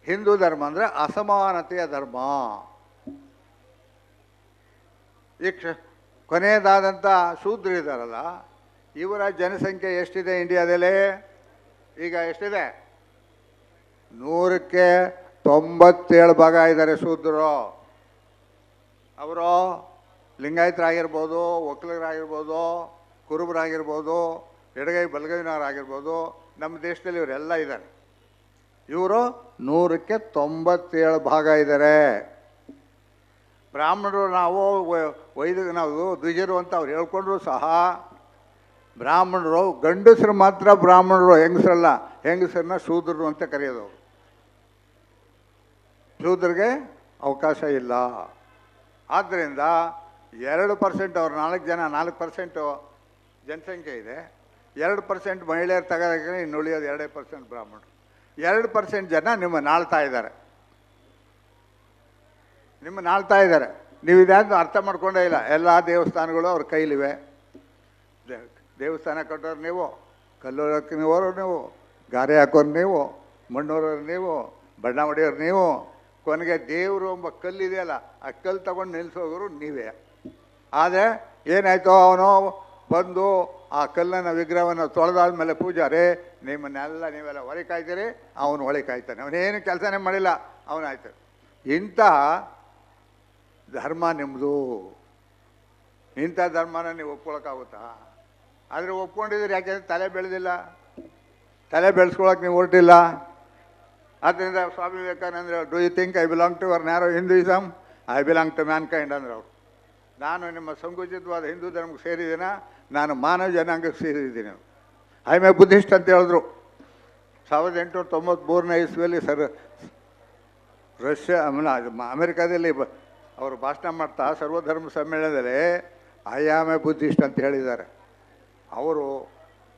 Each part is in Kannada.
ಹಿಂದೂ ಧರ್ಮ ಅಂದರೆ ಅಸಮಾನತೆಯ ಧರ್ಮ. ಈ ಕೊನೆಯದಾದಂಥ ಶೂದ್ರ ಇದ್ದಾರಲ್ಲ, ಇವರ ಜನಸಂಖ್ಯೆ ಎಷ್ಟಿದೆ ಇಂಡಿಯಾದಲ್ಲಿ? ಈಗ ಎಷ್ಟಿದೆ? 100ಕ್ಕೆ 97 ಭಾಗ ಇದ್ದಾರೆ ಶೂದ್ರರು. ಅವರು ಲಿಂಗಾಯತರಾಗಿರ್ಬೋದು, ಒಕ್ಕಲಿಗರಾಗಿರ್ಬೋದು, ಕುರುಬರಾಗಿರ್ಬೋದು, ಎಡಗೈ ಬಲಗೈನವರಾಗಿರ್ಬೋದು. ನಮ್ಮ ದೇಶದಲ್ಲಿ ಇವರೆಲ್ಲ ಇದ್ದಾರೆ. ಇವರು 100ಕ್ಕೆ 97 ಭಾಗ ಇದ್ದಾರೆ. ಬ್ರಾಹ್ಮಣರು ನಾವು ನಾವು ದ್ವಿಜರು ಅಂತ ಅವ್ರು ಹೇಳ್ಕೊಂಡ್ರು ಸಹ ಬ್ರಾಹ್ಮಣರು ಗಂಡಸರು ಮಾತ್ರ ಬ್ರಾಹ್ಮಣರು, ಹೆಂಗಸರಲ್ಲ. ಹೆಂಗಸರನ್ನ ಶೂದ್ರರು ಅಂತ ಕರೆಯೋದು. ಅವರು ಶೂದ್ರಿಗೆ ಅವಕಾಶ ಇಲ್ಲ. ಆದ್ದರಿಂದ 2% ಅವ್ರು 4% ಜನಸಂಖ್ಯೆ ಇದೆ. 2% ಮಹಿಳೆಯರು ತಗೋದ್ರೆ ಇನ್ನು ಉಳಿಯೋದು 2% ಬ್ರಾಹ್ಮಣರು. 2% ಜನ ನಿಮ್ಮನ್ನು ಆಳ್ತಾ ಇದ್ದಾರೆ. ನೀವು ಇದ್ಯಾವುದು ಅರ್ಥ ಮಾಡ್ಕೊಂಡೇ ಇಲ್ಲ. ಎಲ್ಲ ದೇವಸ್ಥಾನಗಳು ಅವ್ರ ಕೈಲಿವೆ. ದೇವಸ್ಥಾನ ಕಟ್ಟೋರು ನೀವು, ಕಲ್ಲು ಹಾಕೋರು ನೀವು, ಗಾರೆ ಹಾಕೋರು ನೀವು, ಮಣ್ಣೂರವ್ರು ನೀವು, ಬಣ್ಣ ಹೊಡೆಯೋರು ನೀವು, ಕೊನೆಗೆ ದೇವರು ಎಂಬ ಕಲ್ಲಿದೆಯಲ್ಲ ಆ ಕಲ್ಲು ತಗೊಂಡು ನಿಲ್ಲಿಸೋರು ನೀವೇ. ಆದರೆ ಏನಾಯಿತು, ಅವನು ಬಂದು ಆ ಕಲ್ಲನ್ನು ವಿಗ್ರಹವನ್ನು ತೊಳೆದಾದ್ಮೇಲೆ ಪೂಜಾರಿ ನೀವೆಲ್ಲ ಹೊಳೆ ಕಾಯ್ತೀರಿ, ಅವನು ಹೊಳೆ ಕಾಯ್ತಾನೆ. ಅವನೇನು ಕೆಲಸನೇ ಮಾಡಿಲ್ಲ, ಅವನಾಯ್ತು. ಇಂಥ ಧರ್ಮ ನಿಮ್ಮದು. ಇಂಥ ಧರ್ಮನ ನೀವು ಒಪ್ಕೊಳಕ್ಕಾಗುತ್ತಾ? ಆದರೆ ಒಪ್ಕೊಂಡಿದ್ದೀರಿ. ಯಾಕೆಂದರೆ ತಲೆ ಬೆಳೆದಿಲ್ಲ, ತಲೆ ಬೆಳೆಸ್ಕೊಳಕ್ಕೆ ನೀವು ಹೊರಟಿಲ್ಲ. ಆದ್ದರಿಂದ ಸ್ವಾಮಿ ವಿವೇಕಾನಂದರು do you think I belong to your narrow Hinduism? I belong to mankind ಅಂದ್ರೆ ಅವರು. ನಾನು ನಿಮ್ಮ ಸಂಕುಚಿತವಾದ ಹಿಂದೂ ಧರ್ಮಕ್ಕೆ ಸೇರಿದ್ದೀನ, ನಾನು ಮಾನವ ಜನಾಂಗಕ್ಕೆ ಸೇರಿದ್ದೀನಿ. ಐ ಎಮ್ ಎ ಬುದ್ಧಿಸ್ಟ್ ಅಂತ ಹೇಳಿದ್ರು. 1893ನೇ ಇಸ್ವಿಯಲ್ಲಿ ರಷ್ಯಾ ಅಮೆರಿಕಾದಲ್ಲಿ ಅವರು ಭಾಷಣ ಮಾಡ್ತಾ ಸರ್ವಧರ್ಮ ಸಮ್ಮೇಳನದಲ್ಲಿ ಐ ಆಮ್ ಎ ಬುದ್ಧಿಸ್ಟ್ ಅಂತ ಹೇಳಿದ್ದಾರೆ. ಅವರು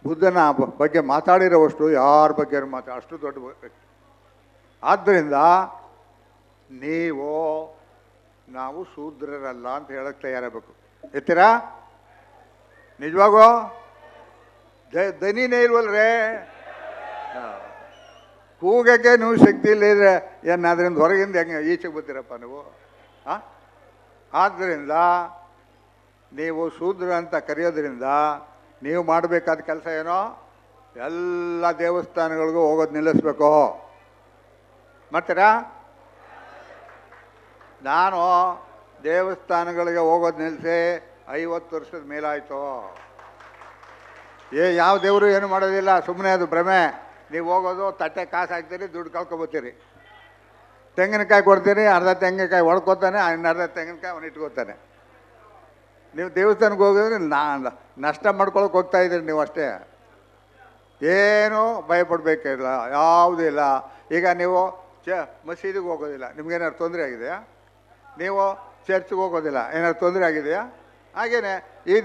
ಬುದ್ಧನ ಬಗ್ಗೆ ಮಾತಾಡಿರೋವಷ್ಟು ಯಾರ ಬಗ್ಗೆ ಅಷ್ಟು ದೊಡ್ಡ ವ್ಯಕ್ತಿ. ಆದ್ದರಿಂದ ನಾವು ಶೂದ್ರರಲ್ಲ ಅಂತ ಹೇಳಕ್ಕೆ ತಯಾರಾಗಬೇಕು. ಎತ್ತೀರಾ? ನಿಜವಾಗೋ ದನಿನೇ ಇಲ್ವಲ್ರೇ? ಕೂಗಕ್ಕೆ ನೀವು ಶಕ್ತಿ ಇಲ್ಲದ್ರೆ ಏನಾದ್ರಿಂದ ಹೊರಗಿಂದ ಹೆಂಗೆ ಈಚೆಗೆ ಬರ್ತೀರಪ್ಪ ನೀವು? ಆದ್ದರಿಂದ ನೀವು ಶೂದ್ರ ಅಂತ ಕರೆಯೋದ್ರಿಂದ ನೀವು ಮಾಡಬೇಕಾದ ಕೆಲಸ ಏನೋ, ಎಲ್ಲ ದೇವಸ್ಥಾನಗಳಿಗೂ ಹೋಗೋದು ನಿಲ್ಲಿಸ್ಬೇಕು. ಮಾಡ್ತೀರಾ? ನಾನು ದೇವಸ್ಥಾನಗಳಿಗೆ ಹೋಗೋದು ನಿಲ್ಲಿಸಿ 50 ವರ್ಷದ ಮೇಲಾಯಿತು. ಯಾವ ದೇವರು ಏನು ಮಾಡೋದಿಲ್ಲ, ಸುಮ್ಮನೆ ಅದು ಭ್ರಮೆ. ನೀವು ಹೋಗೋದು ತಟ್ಟೆ ಕಾಸು ಹಾಕ್ತೀರಿ, ದುಡ್ಡು ಕಳ್ಕೊಬತ್ತೀರಿ. ತೆಂಗಿನಕಾಯಿ ಕೊಡ್ತೀರಿ, ಅರ್ಧ ತೆಂಗಿನಕಾಯಿ ಹೊಡ್ಕೋತಾನೆ, ಅರ್ಧ ತೆಂಗಿನಕಾಯಿ ಅವನು ಇಟ್ಕೋತಾನೆ. ನೀವು ದೇವಸ್ಥಾನಕ್ಕೆ ಹೋಗಿದ್ರೆ ನಷ್ಟ ಮಾಡ್ಕೊಳಕ್ಕೆ ಹೋಗ್ತಾ ಇದ್ದೀರಿ ನೀವು ಅಷ್ಟೇ. ಏನೂ ಭಯಪಡಬೇಕಿಲ್ಲ, ಯಾವುದೂ ಇಲ್ಲ. ಈಗ ನೀವು ಮಸೀದಿಗೆ ಹೋಗೋದಿಲ್ಲ, ನಿಮ್ಗೇನಾದ್ರು ತೊಂದರೆ ಆಗಿದೆಯಾ? ನೀವು ಚರ್ಚ್ಗೆ ಹೋಗೋದಿಲ್ಲ, ಏನಾದ್ರು ತೊಂದರೆ ಆಗಿದೆಯಾ? ಹಾಗೇನೆ ಈ